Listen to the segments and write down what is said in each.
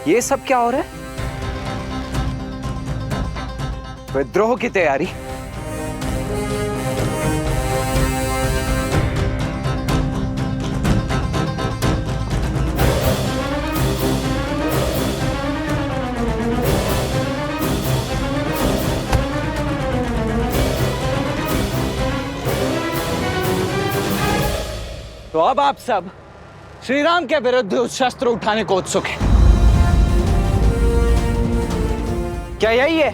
ये सब क्या हो रहा है? विद्रोह की तैयारी? तो अब आप सब श्री राम के विरुद्ध उस शस्त्र उठाने को उत्सुक हैं। क्या यही है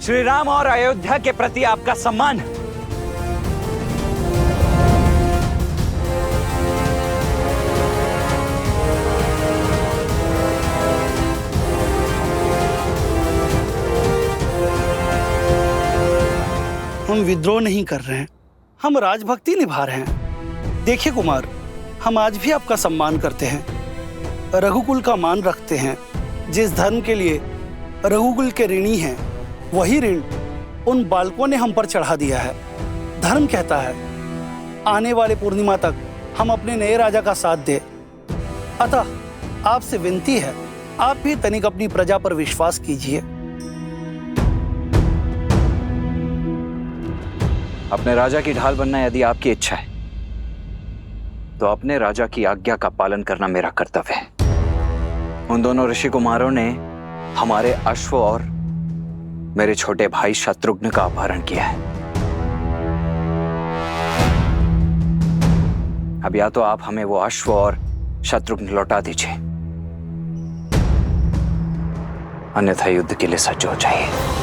श्री राम और अयोध्या के प्रति आपका सम्मान? हम विद्रोह नहीं कर रहे हैं, हम राजभक्ति निभा रहे हैं। देखिए कुमार, हम आज भी आपका सम्मान करते हैं, रघुकुल का मान रखते हैं। जिस धर्म के लिए रघुकुल के ऋणी हैं, वही ऋण उन बालकों ने हम पर चढ़ा दिया है। धर्म कहता है आने वाले पूर्णिमा तक हम अपने नए राजा का साथ दें। अतः आपसे विनती है, आप भी तनिक अपनी प्रजा पर विश्वास कीजिए। अपने राजा की ढाल बनना यदि आपकी इच्छा है, तो अपने राजा की आज्ञा का पालन करना मेरा कर्तव्य है। उन दोनों ऋषि कुमारों ने हमारे अश्व और मेरे छोटे भाई शत्रुघ्न का अपहरण किया है। अब या तो आप हमें वो अश्व और शत्रुघ्न लौटा दीजिए, अन्यथा युद्ध के लिए सज्ज हो जाइए।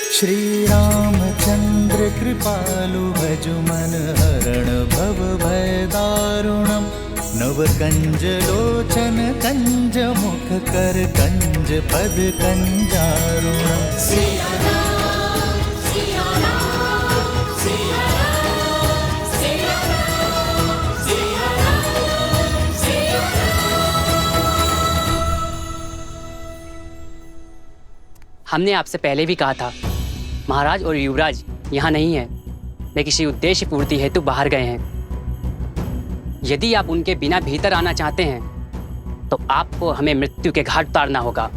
श्री रामचंद्र कृपालु भजु मन हरण भव भय दारुणम नव कंज लोचन कंज मुख कर कंज पद कंजारुणम। हमने आपसे पहले भी कहा था, महाराज और युवराज यहाँ नहीं है, वे किसी उद्देश्य पूर्ति हेतु बाहर गए हैं। यदि आप उनके बिना भीतर आना चाहते हैं तो आपको हमें मृत्यु के घाट उतारना होगा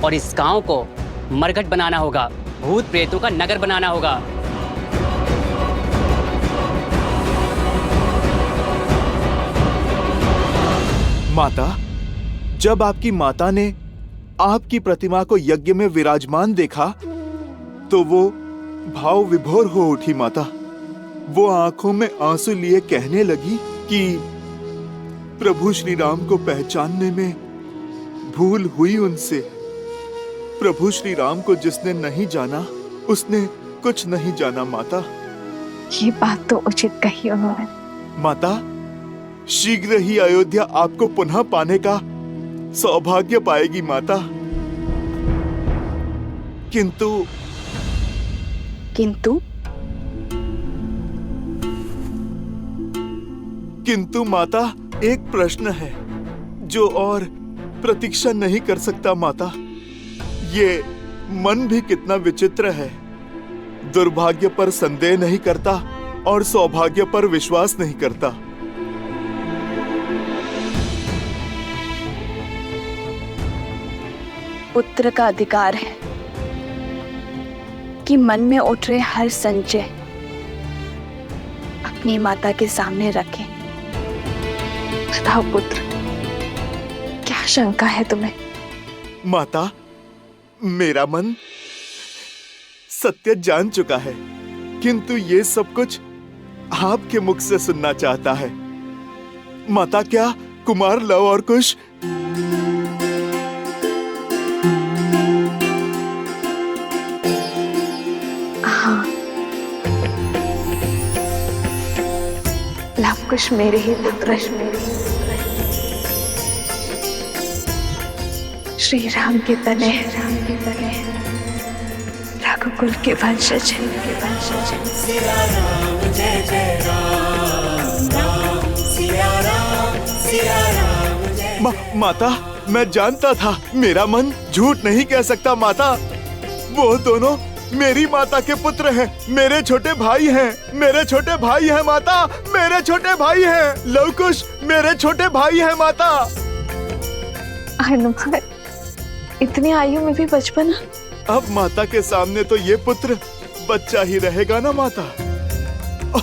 और इस गांव को मरघट बनाना होगा, भूत प्रेतों का नगर बनाना होगा। माता, जब आपकी माता ने आपकी प्रतिमा को यज्ञ में विराजमान देखा तो वो भाव विभोर हो उठी। माता, वो आंखों में आंसू लिए कहने लगी कि प्रभु श्री राम को पहचानने में भूल हुई उनसे। प्रभु श्री राम को जिसने नहीं जाना उसने कुछ नहीं जाना। माता, ये बात तो उचित कही उन्होंने। माता, शीघ्र ही अयोध्या आपको पुनः पाने का सौभाग्य पाएगी माता। किंतु किंतु माता, एक प्रश्न है जो और प्रतीक्षा नहीं कर सकता। माता, ये मन भी कितना विचित्र है। दुर्भाग्य पर संदेह नहीं करता और सौभाग्य पर विश्वास नहीं करता। पुत्र का अधिकार है कि मन में उठ रहे हर संशय अपनी माता के सामने रखें। बताओ पुत्र, क्या शंका है तुम्हें? माता, मेरा मन सत्य जान चुका है, किंतु ये सब कुछ आपके मुख से सुनना चाहता है। माता, क्या कुमार लव और कुश कुछ मेरे ही पुत्र श्री राम के तने रघुकुल के वंशज माता, मैं जानता था, मेरा मन झूठ नहीं कह सकता माता। वो दोनों मेरी माता के पुत्र हैं, मेरे छोटे भाई हैं, मेरे छोटे भाई हैं माता, मेरे छोटे भाई हैं। लवकुश मेरे छोटे भाई हैं माता। हनुमान, इतनी आयु में भी बचपन। अब माता के सामने तो ये पुत्र बच्चा ही रहेगा ना माता।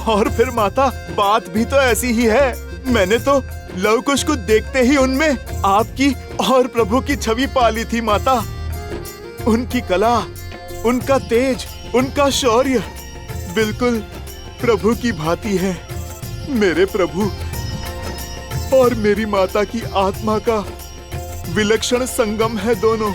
और फिर माता, बात भी तो ऐसी ही है। मैंने तो लवकुश को देखते ही उनमें आपकी और प्रभु की छवि पाली थी माता। उनकी कला, उनका तेज, उनका शौर्य बिल्कुल प्रभु की भांति है। मेरे प्रभु और मेरी माता की आत्मा का विलक्षण संगम है दोनों।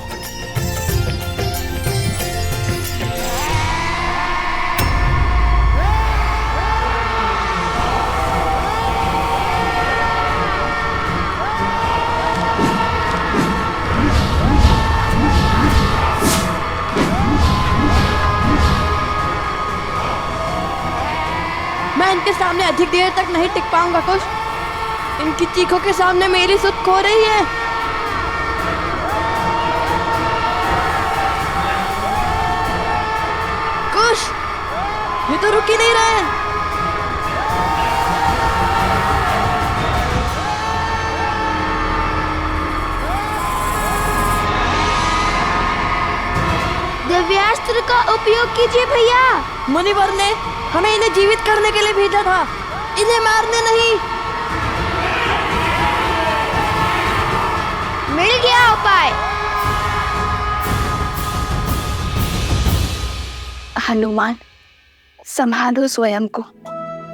मैं इनके सामने अधिक देर तक नहीं टिक पाऊंगा कुश। इनकी चीखों के सामने मेरी सुध खो रही है। कुश, ये तो रुक ही नहीं रहे हैं। दिव्यास्त्र का उपयोग कीजिए भैया। मुनिवर ने हमें इन्हें जीवित करने के लिए भेजा था, इन्हें मारने नहीं। मिल गया उपाय। हनुमान, संभालो स्वयं को।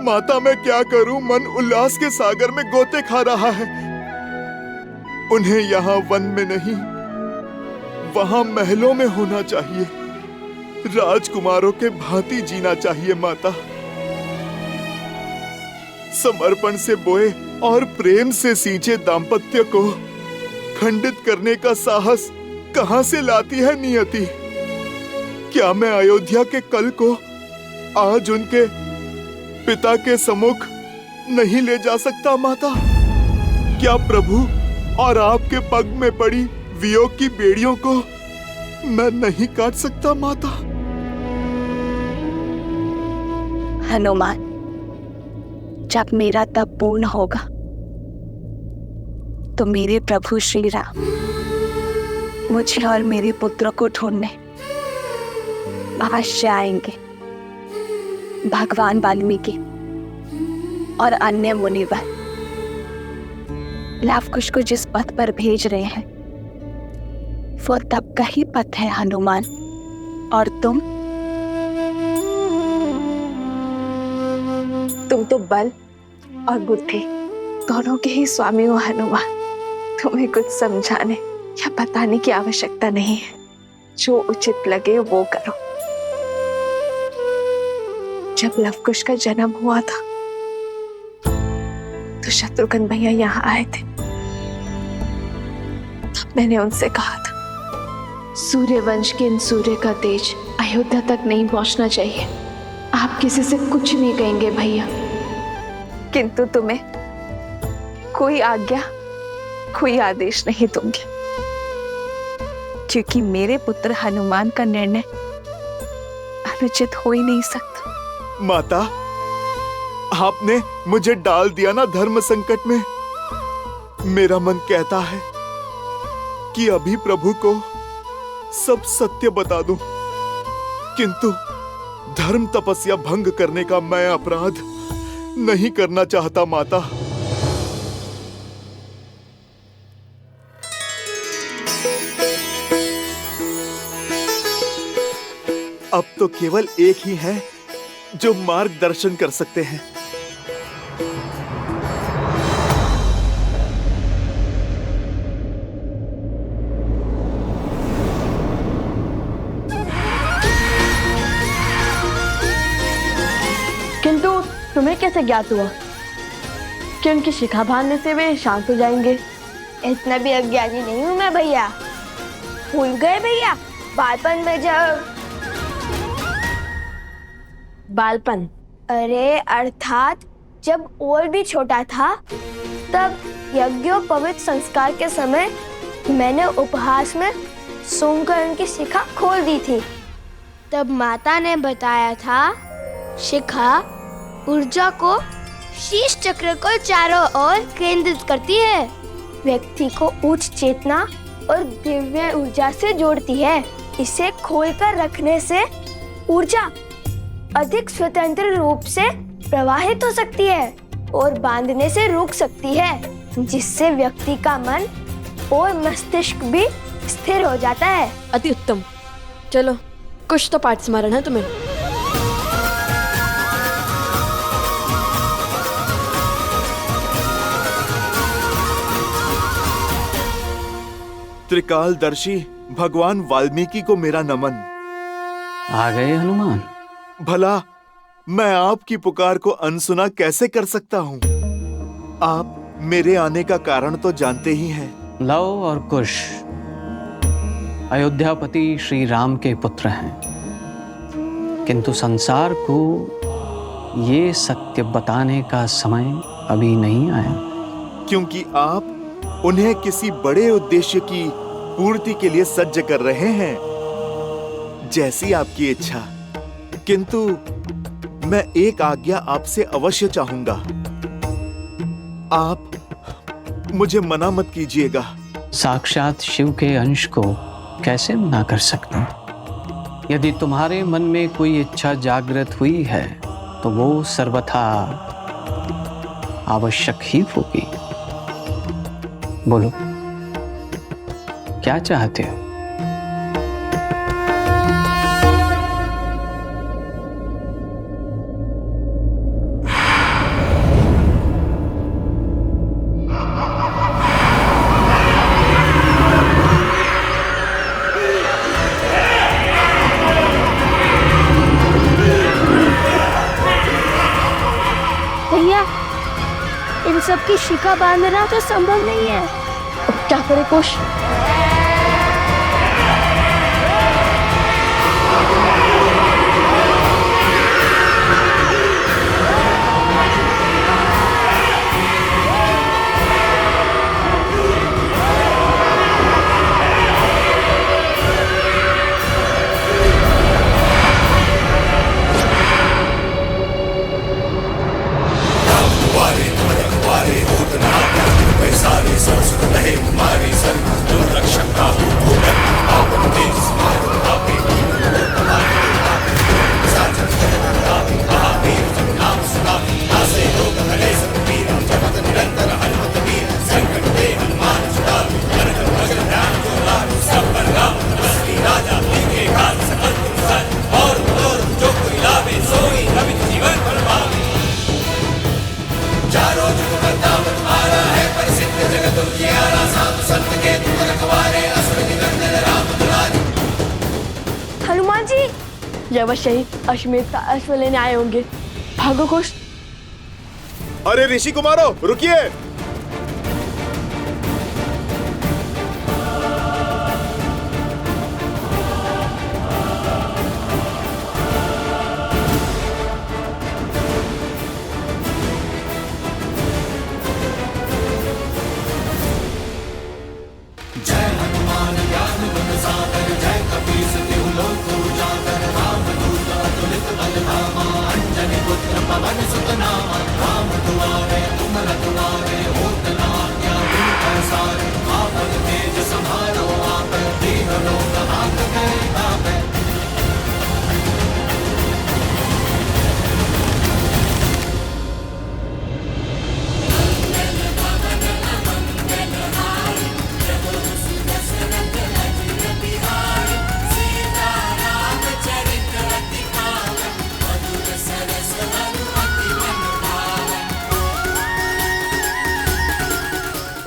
माता, मैं क्या करूं? मन उल्लास के सागर में गोते खा रहा है। उन्हें यहाँ वन में नहीं, वहां महलों में होना चाहिए। राजकुमारों के भांति जीना चाहिए माता। समर्पण से बोए और प्रेम से सींचे दाम्पत्य को खंडित करने का साहस कहां से लाती है नियति? क्या मैं अयोध्या के कल को आज उनके पिता के सम्मुख नहीं ले जा सकता माता? क्या प्रभु और आपके पग में पड़ी वियोग की बेड़ियों को मैं नहीं काट सकता माता? हनुमान, जब मेरा तप पूर्ण होगा तो मेरे प्रभु श्री राम मुझे और मेरे पुत्रों को ढूंढने अवश्य आएंगे। भगवान वाल्मीकि और अन्य मुनिवर लवकुश को जिस पथ पर भेज रहे हैं वो तब का ही पथ है हनुमान। और तुम तो बल और बुद्धि दोनों के ही स्वामी हो हनुमान। तुम्हें कुछ समझाने या बताने की आवश्यकता नहीं है। जो उचित लगे वो करो। जब लवकुश का जन्म हुआ था तो शत्रुघ्न भैया यहाँ आए थे। तब मैंने उनसे कहा था, सूर्यवंश के इन सूर्य का तेज अयोध्या तक नहीं पहुंचना चाहिए। आप किसी से कुछ नहीं कहेंगे भैया, किंतु तुम्हें कोई आज्ञा, कोई आदेश नहीं दूंगी, क्योंकि मेरे पुत्र हनुमान का निर्णय अनुचित हो ही नहीं सकता। माता, आपने मुझे डाल दिया ना धर्म संकट में। मेरा मन कहता है कि अभी प्रभु को सब सत्य बता दूं, किंतु धर्म तपस्या भंग करने का मैं अपराध नहीं करना चाहता माता। अब तो केवल एक ही है जो मार्गदर्शन कर सकते हैं। किंतु तुम्हें कैसे ज्ञात हुआ कि उनकी शिखा बांधने से वे शांत हो जाएंगे? इतना भी अज्ञानी नहीं हूं मैं भैया। भूल गए भैया, बालपन में जब बालपन? अरे अर्थात जब और भी छोटा था, तब यज्ञोपवीत संस्कार के समय मैंने उपहास में सोमकर्ण की शिखा खोल दी थी। तब माता ने बताया था, शिखा ऊर्जा को शीश चक्र को चारों ओर केंद्रित करती है, व्यक्ति को उच्च चेतना और दिव्य ऊर्जा से जोड़ती है। इसे खोलकर रखने से ऊर्जा अधिक स्वतंत्र रूप से प्रवाहित हो सकती है और बांधने से रुक सकती है, जिससे व्यक्ति का मन और मस्तिष्क भी स्थिर हो जाता है। अति उत्तम। चलो, कुछ तो पाठ स्मरण है तुम्हें। त्रिकालदर्शी भगवान वाल्मीकि को मेरा नमन। आ गए हनुमान? भला मैं आपकी पुकार को अनसुना कैसे कर सकता हूँ? आप मेरे आने का कारण तो जानते ही हैं। लव और कुश अयोध्यापति श्री राम के पुत्र हैं, किंतु संसार को ये सत्य बताने का समय अभी नहीं आया, क्योंकि आप उन्हें किसी बड़े उद्देश्य की पूर्ति के लिए सज्ज कर रहे हैं, जैसी आपकी इच्छा। किंतु मैं एक आज्ञा आपसे अवश्य चाहूंगा। आप मुझे मना मत कीजिएगा। साक्षात शिव के अंश को कैसे मना कर सकता हूं? यदि तुम्हारे मन में कोई इच्छा जागृत हुई है तो वो सर्वथा आवश्यक ही होगी। बोलो, क्या चाहते हो? भैया, इन सब की शिखा बांधना तो संभव नहीं है। अब क्या करे कुश? हनुमान जी, अवश्य ही अश्वमेध का अश्व लेने आए होंगे। भागो कुश। अरे ऋषि कुमारो, रुकिए।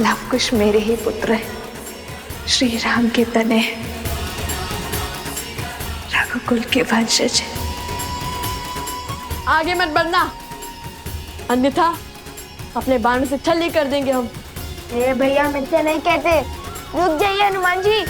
लवकुश मेरे ही पुत्र है, श्री राम के तने, रघुकुल के वंशज। आगे मत बढ़ना, अन्यथा अपने बाण से छल्ली कर देंगे हम। भैया मिथ्या नहीं कहते। रुक जाइए हनुमान जी।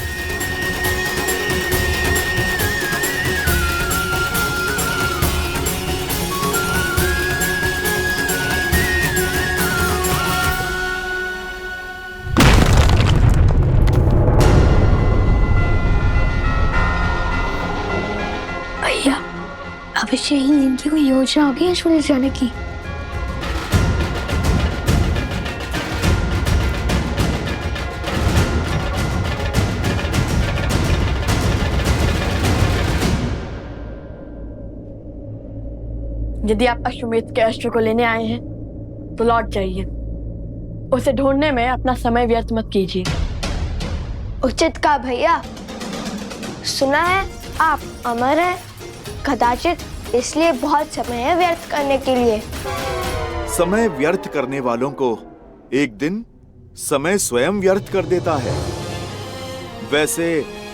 भैया अवश्य ही इनकी कोई योजना होगी अश्व ले जाने की। यदि आप अश्वमेध के अश्व को लेने आए हैं तो लौट जाइए। उसे ढूंढने में अपना समय व्यर्थ मत कीजिए। उचित कहा भैया। सुना है आप अमर हैं, कदाचित इसलिए बहुत समय है व्यर्थ करने के लिए। समय व्यर्थ करने वालों को एक दिन समय स्वयं व्यर्थ कर देता है। वैसे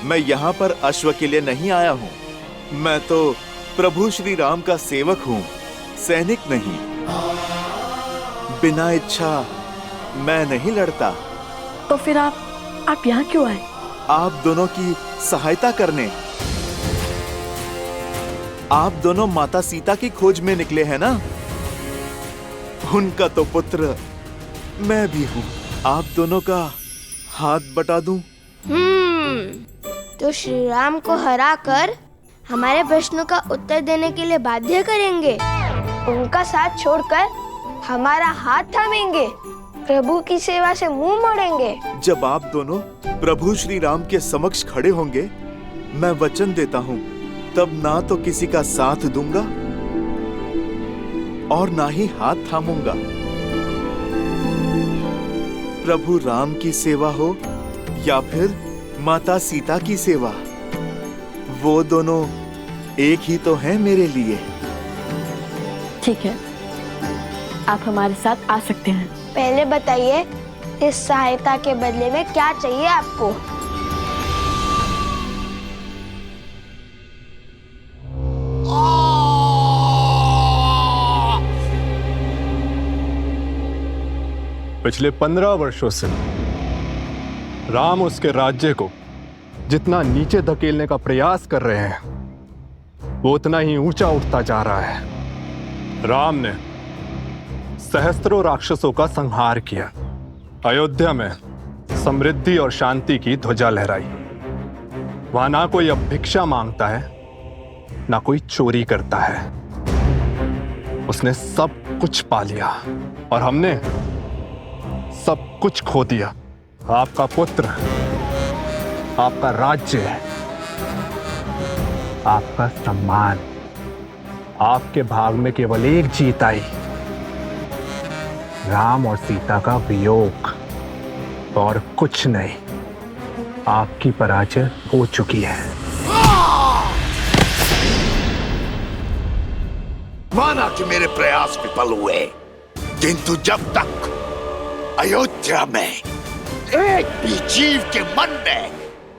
मैं यहाँ पर अश्व के लिए नहीं आया हूँ, मैं तो प्रभु श्री राम का सेवक हूँ, सैनिक नहीं। बिना इच्छा मैं नहीं लड़ता। तो फिर आप यहाँ क्यों आए? आप दोनों की सहायता करने। आप दोनों माता सीता की खोज में निकले हैं ना? उनका तो पुत्र मैं भी हूँ। आप दोनों का हाथ बटा दूं? तो श्री राम को हरा कर हमारे प्रश्नों का उत्तर देने के लिए बाध्य करेंगे, उनका साथ छोड़कर हमारा हाथ थामेंगे, प्रभु की सेवा से मुंह मोड़ेंगे। जब आप दोनों प्रभु श्री राम के समक्ष खड़े होंगे, मैं वचन देता हूँ, तब ना तो किसी का साथ दूंगा और ना ही हाथ थामूंगा। प्रभु राम की सेवा हो या फिर माता सीता की सेवा, वो दोनों एक ही तो हैं मेरे लिए। ठीक है, आप हमारे साथ आ सकते हैं। पहले बताइए इस सहायता के बदले में क्या चाहिए आपको? पिछले 15 वर्षों से राम उसके राज्य को जितना नीचे धकेलने का प्रयास कर रहे हैं, वो उतना ही ऊंचा उठता जा रहा है। राम ने सहस्त्रों राक्षसों का संहार किया, अयोध्या में समृद्धि और शांति की ध्वजा लहराई। वहां ना कोई अब भिक्षा मांगता है, ना कोई चोरी करता है। उसने सब कुछ पा लिया और हमने सब कुछ खो दिया। आपका पुत्र, आपका राज्य, आपका सम्मान, आपके भाग में केवल एक जीत आई, राम और सीता का वियोग, और कुछ नहीं। आपकी पराजय हो चुकी है। माना कि मेरे प्रयास विफल हुए, किंतु जब तक अयोध्या में एक भी जीव के मन में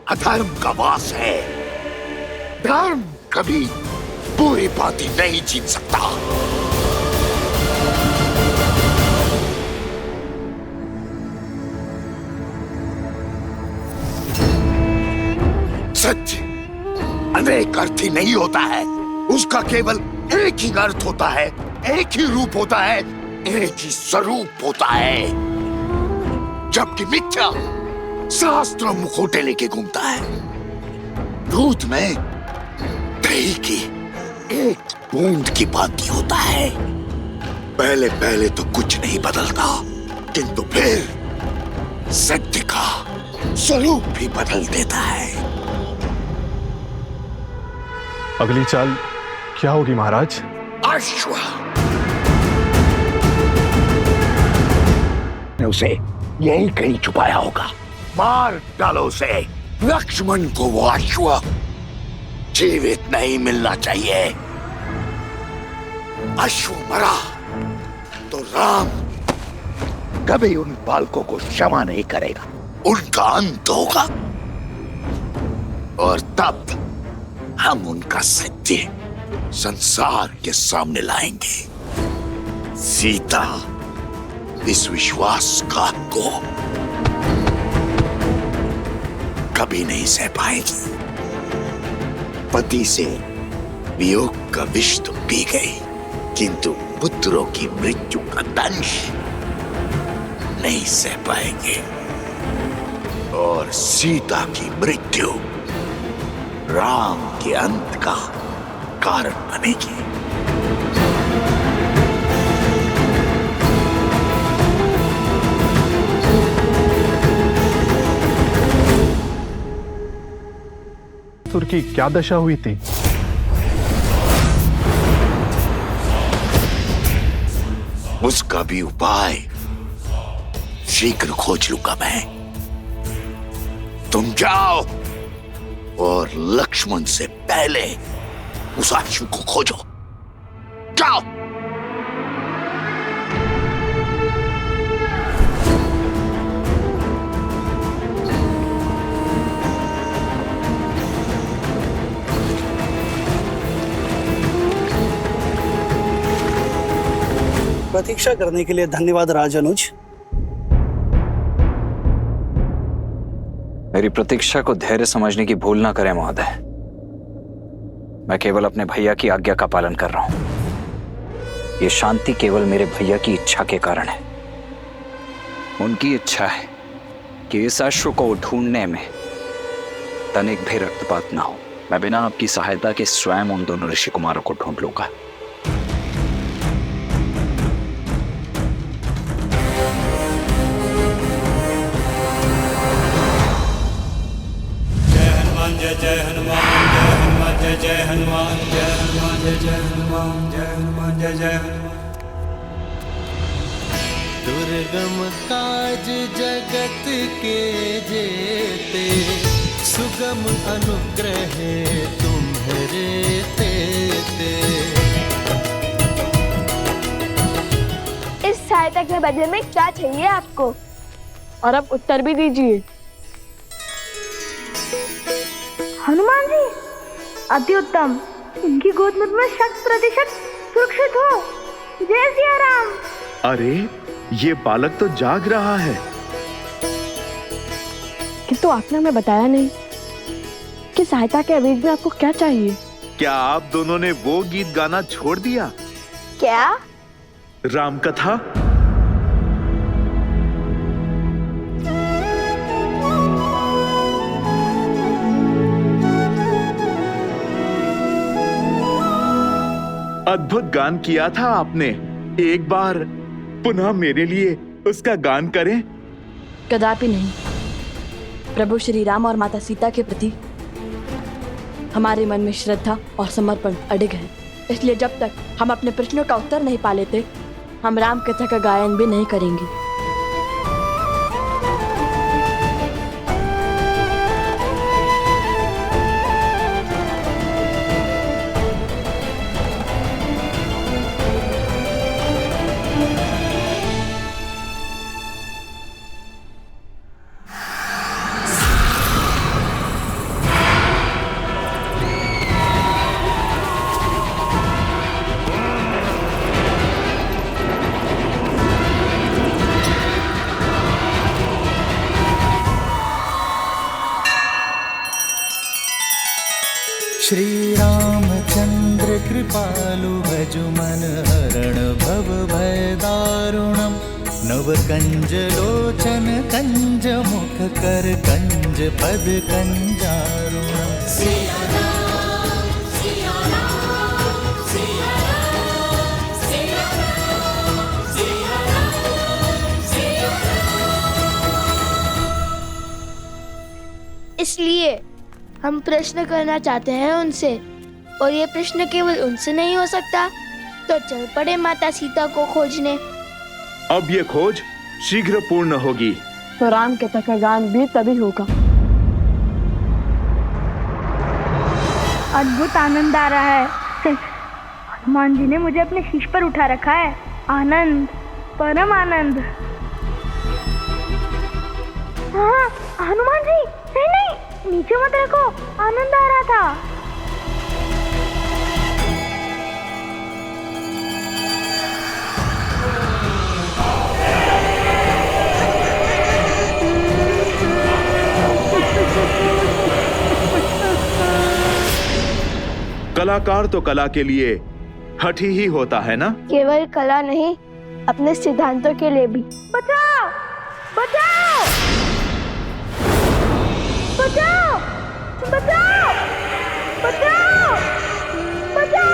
अधर्म का वास है, धर्म कभी पूरी भांति नहीं जीत सकता। सत्य अनेक अर्थी नहीं होता है, उसका केवल एक ही अर्थ होता है, एक ही रूप होता है, एक ही स्वरूप होता है। जबकि मिथ्या शास्त्रों मुखोटे लेके घूमता है। दूध में दही की एक बूंद की भांति होता है। पहले पहले तो कुछ नहीं बदलता, किंतु फिर सत्य का स्वरूप भी बदल देता है। अगली चाल क्या होगी महाराज? अश्व ने उसे यही कहीं छुपाया होगा। मार डालो उसे। लक्ष्मण को वो अश्व जीवित नहीं मिलना चाहिए। अश्व मरा तो राम कभी उन बालकों को क्षमा नहीं करेगा, उनका अंत होगा और तब हम उनका सत्य संसार के सामने लाएंगे। सीता इस विश्वासघात को कभी नहीं सह पाएगी। पति से वियोग का विष तो पी गई, किंतु पुत्रों की मृत्यु का दंश नहीं सह पाएंगे। और सीता की मृत्यु राम के अंत का कारण बनेगी। असुर की क्या दशा हुई थी? उसका भी उपाय शीघ्र खोज लूंगा मैं। तुम जाओ और लक्ष्मण से पहले उस आशु को खोजो। जाओ। प्रतीक्षा करने के लिए धन्यवाद राजानुज। मेरी प्रतीक्षा को धैर्य समझने की भूल ना करें महोदय। मैं केवल अपने भैया की आज्ञा का पालन कर रहा हूं। ये शांति केवल मेरे भैया की इच्छा के कारण है। उनकी इच्छा है कि इस अश्व को ढूंढने में तनिक भी रक्तपात ना हो। मैं बिना आपकी सहायता के स्वयं उन दोनों ऋषि कुमारों को ढूंढ लूंगा। जय हनुमान जय हनुमान जय हनुमान जय हनुमान जय हनुमान जय हनुमान जय हनुमान। दुर्गम काज जगत के जेते, सुगम अनुग्रह तुम्हारे तेते। इस सहायता के बदले में क्या चाहिए आपको? और अब उत्तर भी दीजिए। हनुमान जी, अति उत्तम। इनकी गोद में 100% सुरक्षित हो। जय सिया राम। अरे ये बालक तो जाग रहा है। किंतु आपने हमें बताया नहीं कि सहायता के अवैध में आपको क्या चाहिए। क्या आप दोनों ने वो गीत गाना छोड़ दिया? क्या? राम कथा। अद्भुत गान किया था आपने। एक बार पुनः मेरे लिए उसका गान करें। कदापि नहीं। प्रभु श्री राम और माता सीता के प्रति हमारे मन में श्रद्धा और समर्पण अडिग है। इसलिए जब तक हम अपने प्रश्नों का उत्तर नहीं पा लेते, हम राम कथा का गायन भी नहीं करेंगे। श्री रामचंद्र कृपालु भजु मन हरण भव भय दारुणम। नव कंज लोचन कंज मुख कर कंज पद कंजारुणम। इसलिए हम प्रश्न करना चाहते हैं उनसे, और ये प्रश्न केवल उनसे नहीं हो सकता, तो चल पड़े माता सीता को खोजने। अब ये खोज शीघ्र पूर्ण होगी। तो राम कथा का गान भी तभी होगा। अद्भुत आनंद आ रहा है। हनुमान जी ने मुझे अपने शीश पर उठा रखा है। आनंद, परम आनंद। हाँ, हनुमान जी, नहीं नहीं, नीचे मत रखो। आनंद आ रहा था। कलाकार तो कला के लिए हठी ही होता है ना? केवल कला नहीं, अपने सिद्धांतों के लिए भी। बचाओ, बचाओ, बचाओ, बचाओ, बचाओ, बचाओ।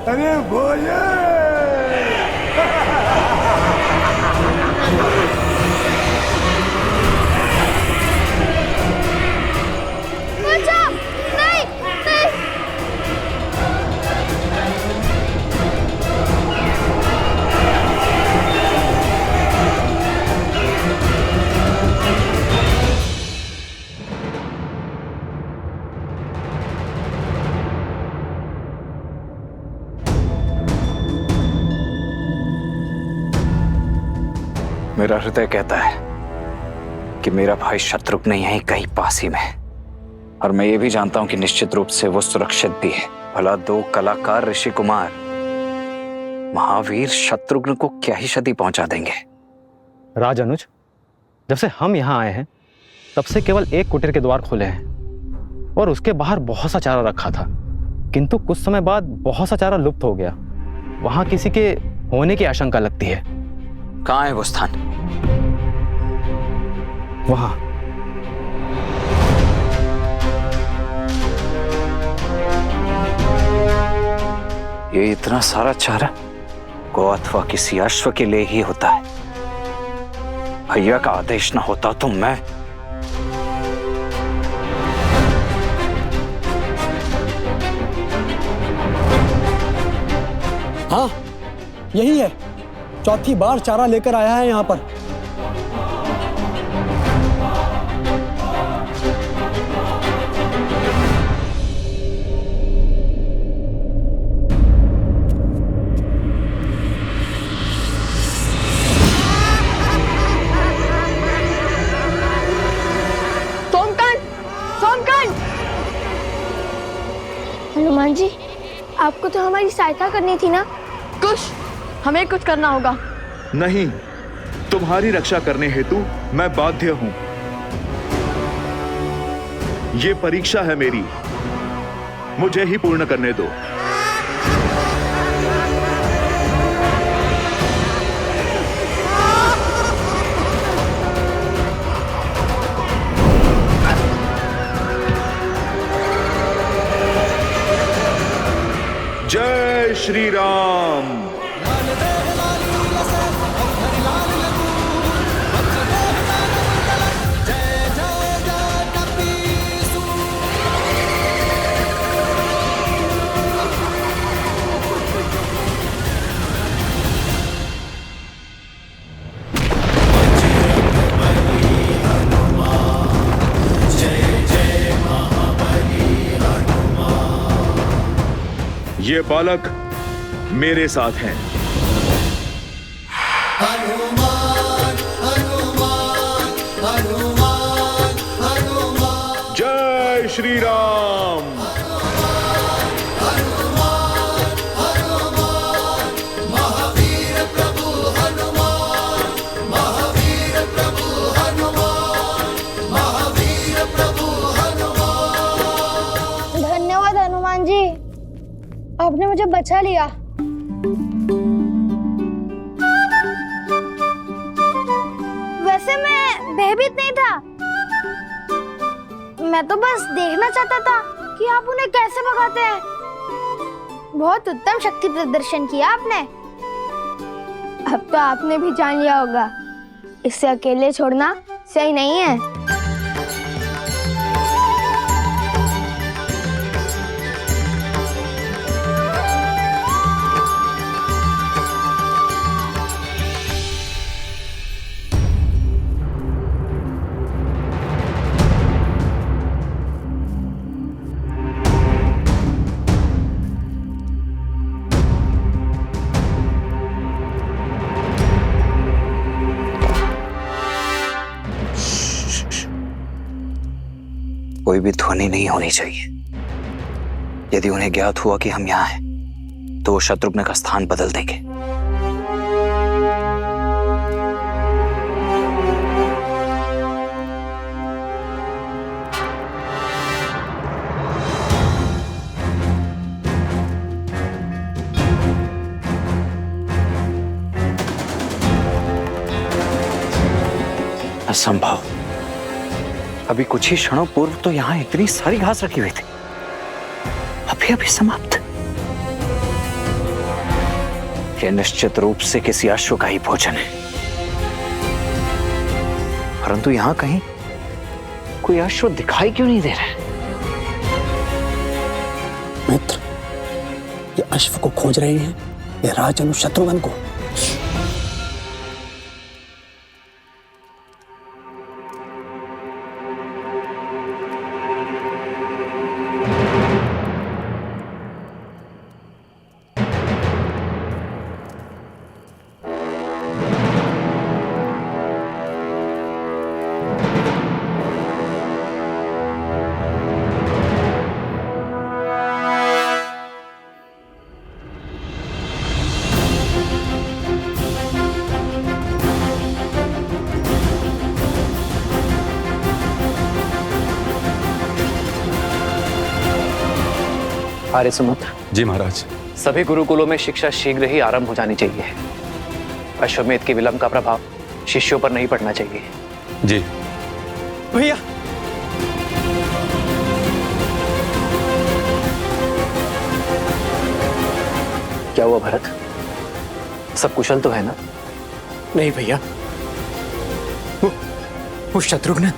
अरे भोजन। मेरा हृदय कहता है कि मेरा भाई शत्रुघ्न यहीं कहीं पास ही में है, और मैं ये भी जानता हूं कि निश्चित रूप से वो सुरक्षित भी है। भला दो कलाकार ऋषि कुमार महावीर शत्रुघ्न को क्या ही क्षति पहुंचा देंगे। राज अनुज, जब से हम यहाँ आए हैं तब से केवल एक कुटीर के द्वार खुले हैं और उसके बाहर बहुत सा चारा रखा था, किंतु कुछ समय बाद बहुत सा चारा लुप्त हो गया। वहां किसी के होने की आशंका लगती है। कहाँ है वो स्थान? वहां। ये इतना सारा चारा गौ अथवा किसी अश्व के लिए ही होता है। भैया का आदेश न होता तो मैं हाँ, यही है। चौथी बार चारा लेकर आया है यहाँ पर। हनुमान जी, आपको तो हमारी सहायता करनी थी ना। कुछ हमें कुछ करना होगा। नहीं, तुम्हारी रक्षा करने हेतु मैं बाध्य हूं। ये परीक्षा है मेरी, मुझे ही पूर्ण करने दो। जय श्री राम। ये बालक मेरे साथ हैं। हनुमान, हनुमान, हनुमान, हनुमान। जय श्री राम। हनुमान, हनुमान, महावीर प्रभु हनुमान, महावीर प्रभु हनुमान, महावीर प्रभु हनुमान। धन्यवाद हनुमान जी, आपने मुझे बचा लिया। वैसे मैं भयभीत नहीं था, मैं तो बस देखना चाहता था कि आप उन्हें कैसे भगाते हैं। बहुत उत्तम शक्ति प्रदर्शन किया आपने। अब तो आपने भी जान लिया होगा, इसे अकेले छोड़ना सही नहीं है। कोई भी ध्वनि नहीं होनी चाहिए। यदि उन्हें ज्ञात हुआ कि हम यहाँ हैं, तो वो शत्रुघ्न का स्थान बदल देंगे। असंभव। अभी कुछ ही क्षणों पूर्व तो यहां इतनी सारी घास रखी हुई थी, अभी अभी समाप्त। ये निश्चित रूप से किसी अश्व का ही भोजन है, परंतु यहां कहीं कोई अश्व दिखाई क्यों नहीं दे रहा है? मित्र, ये अश्व को खोज रहे हैं या राजनु शत्रुघ्न को? आर्य सुमंत। जी महाराज। सभी गुरुकुलों में शिक्षा शीघ्र ही आरंभ हो जानी चाहिए। अश्वमेध के विलंब का प्रभाव शिष्यों पर नहीं पड़ना चाहिए। जी भैया, क्या हुआ भरत? सब कुशल तो है ना? नहीं भैया, वो शत्रुघ्न।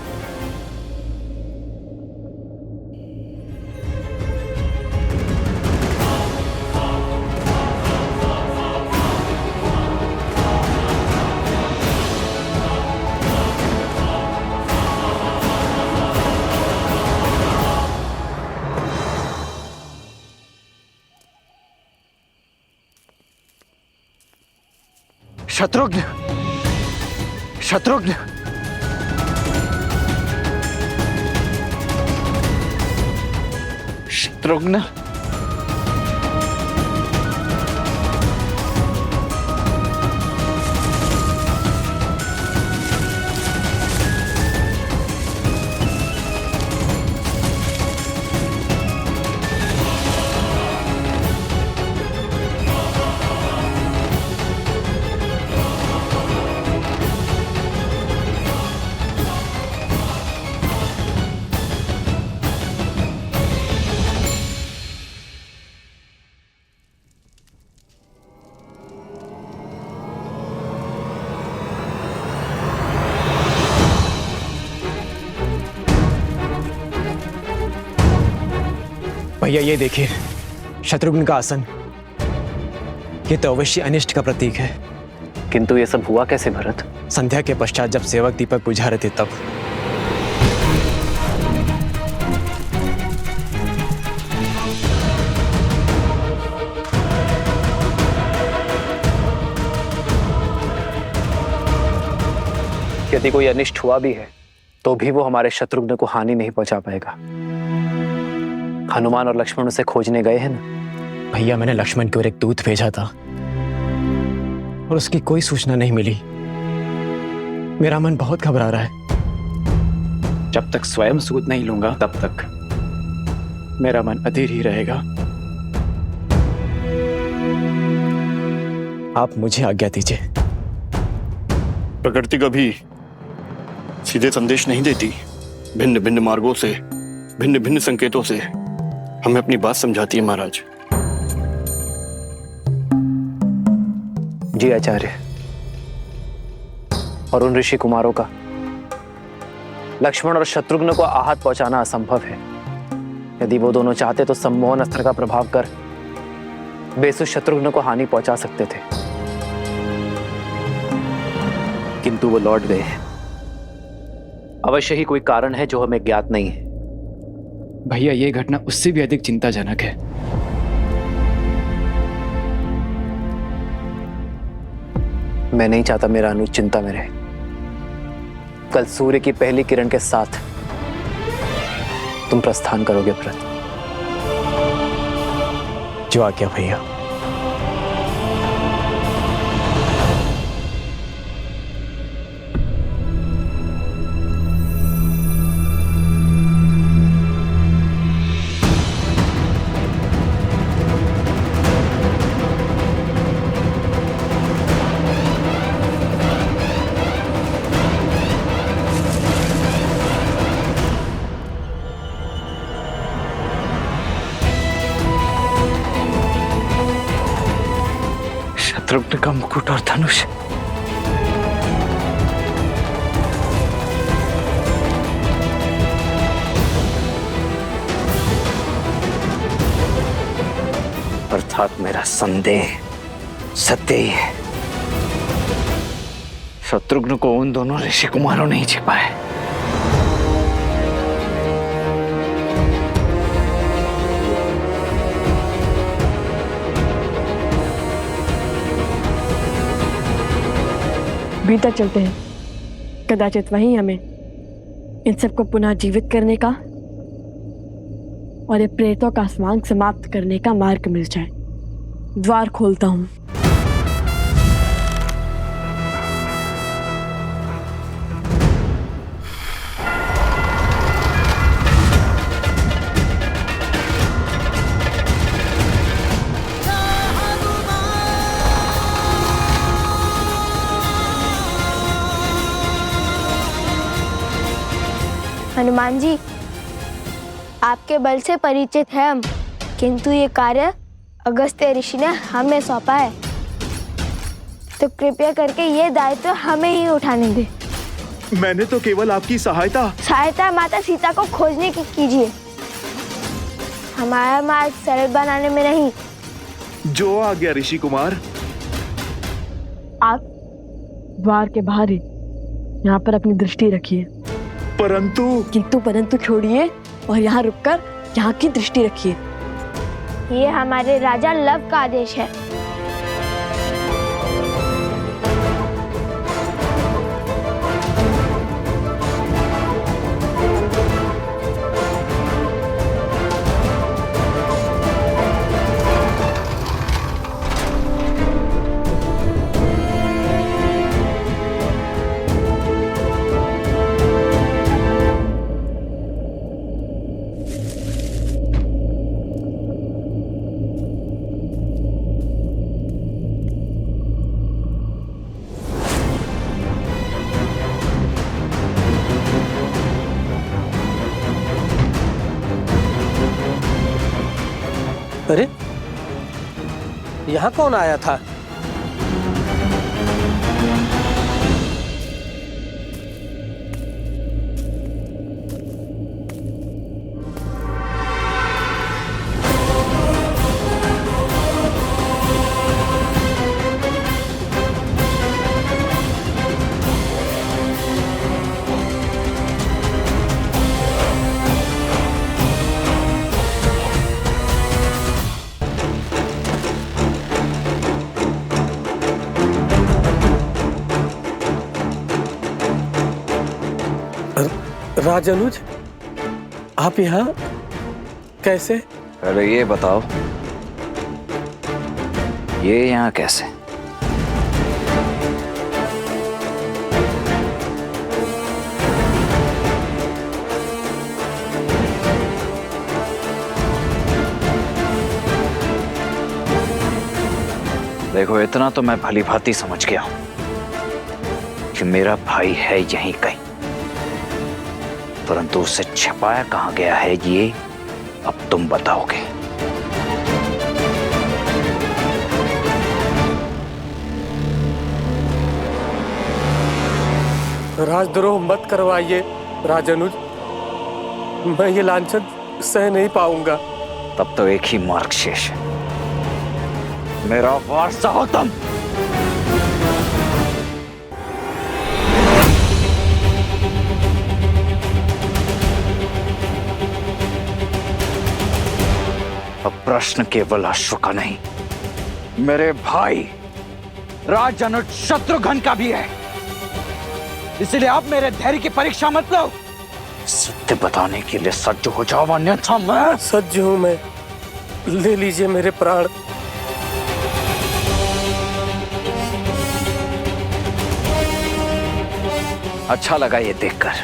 शत्रुघ्न, शत्रुघ्न, शत्रुघ्न, भैया ये देखिए, शत्रुघ्न का आसन। ये तो अवश्य अनिष्ट का प्रतीक है। किंतु ये सब हुआ कैसे भरत? संध्या के पश्चात जब सेवक दीपक बुझा रहे थे तब। यदि कोई अनिष्ट हुआ भी है तो भी वो हमारे शत्रुघ्न को हानि नहीं पहुंचा पाएगा। हनुमान और लक्ष्मण उसे खोजने गए हैं ना? भैया, मैंने लक्ष्मण की ओर एक दूत भेजा था और उसकी कोई सूचना नहीं मिली। मेरा मन बहुत घबरा रहा है। जब तक स्वयं सूद नहीं लूंगा तब तक मेरा मन अधीर ही रहेगा। आप मुझे आज्ञा दीजिए। प्रकृति कभी सीधे संदेश नहीं देती। भिन्न भिन्न मार्गों से, भिन्न भिन्न संकेतों से हमें अपनी बात समझाती है महाराज। जी आचार्य, और उन ऋषि कुमारों का लक्ष्मण और शत्रुघ्न को आहत पहुंचाना असंभव है। यदि वो दोनों चाहते तो सम्मोहन अस्त्र का प्रभाव कर बेसु शत्रुघ्न को हानि पहुंचा सकते थे, किंतु वो लौट गए हैं। अवश्य ही कोई कारण है जो हमें ज्ञात नहीं है। भैया, ये घटना उससे भी अधिक चिंताजनक है। मैं नहीं चाहता मेरा अनुज चिंता में रहे। कल सूर्य की पहली किरण के साथ तुम प्रस्थान करोगे भरत। जो आज्ञा भैया। शत्रुघ्न का मुकुट और धनुष। अर्थात मेरा संदेह सत्य ही है। शत्रुघ्न को उन दोनों ऋषि कुमारों ने ही छिपा है। भीतर चलते हैं, कदाचित वहीं हमें इन सबको पुनः जीवित करने का और ये प्रेतों का स्वांग समाप्त करने का मार्ग मिल जाए। द्वार खोलता हूं। हनुमान जी, आपके बल से परिचित है हम, किंतु ये कार्य अगस्त्य ऋषि ने हमें सौंपा है, तो कृपया करके ये दायित्व हमें ही उठाने दे। मैंने तो केवल आपकी सहायता माता सीता को खोजने की कीजिए, हमारा मार्ग सरल बनाने में नहीं। जो आ गया ऋषि कुमार। आप द्वार के बाहर ही यहाँ पर अपनी दृष्टि रखिए। परंतु छोड़िए और यहाँ रुककर यहाँ की दृष्टि रखिए। ये हमारे राजा लव का आदेश है। अरे, यहाँ कौन आया था? राजानुज, आप यहाँ कैसे? पहले ये बताओ, ये यहाँ कैसे? देखो, इतना तो मैं भली भांति समझ गया हूं कि मेरा भाई है यहीं कहीं, परंतु उसे छिपाया कहां गया है ये अब तुम बताओगे। राजद्रोह मत करवाइए राजानुज, मैं ये लांछन सह नहीं पाऊंगा। तब तो एक ही मार्ग शेष है, मेरा वारसा हो तुम। अब प्रश्न केवल अश्व का नहीं, मेरे भाई राजानुज शत्रुघ्न का भी है, इसलिए आप मेरे धैर्य की परीक्षा मत लो। सत्य बताने के लिए सज्ज हो जाओ, अन्यथा मैं सज्ज हूं। मैं, ले लीजिए मेरे प्राण। अच्छा लगा ये देखकर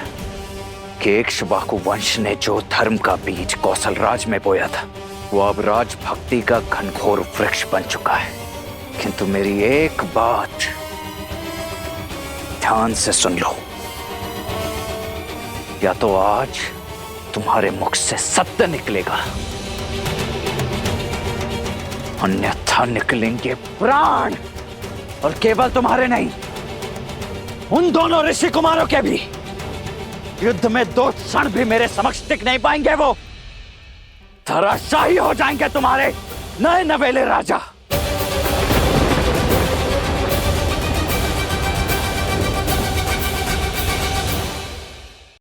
कि इक्ष्वाकु वंश ने जो धर्म का बीज कौशलराज में बोया था, वो अब राजभक्ति का घनघोर वृक्ष बन चुका है। किंतु मेरी एक बात ध्यान से सुन लो, या तो आज तुम्हारे मुख से सत्य निकलेगा, अन्यथा निकलेंगे प्राण। और केवल तुम्हारे नहीं, उन दोनों ऋषि कुमारों के भी युद्ध में 2 क्षण भी मेरे समक्ष टिक नहीं पाएंगे। वो धराशायी हो जाएंगे तुम्हारे नए नवेले राजा।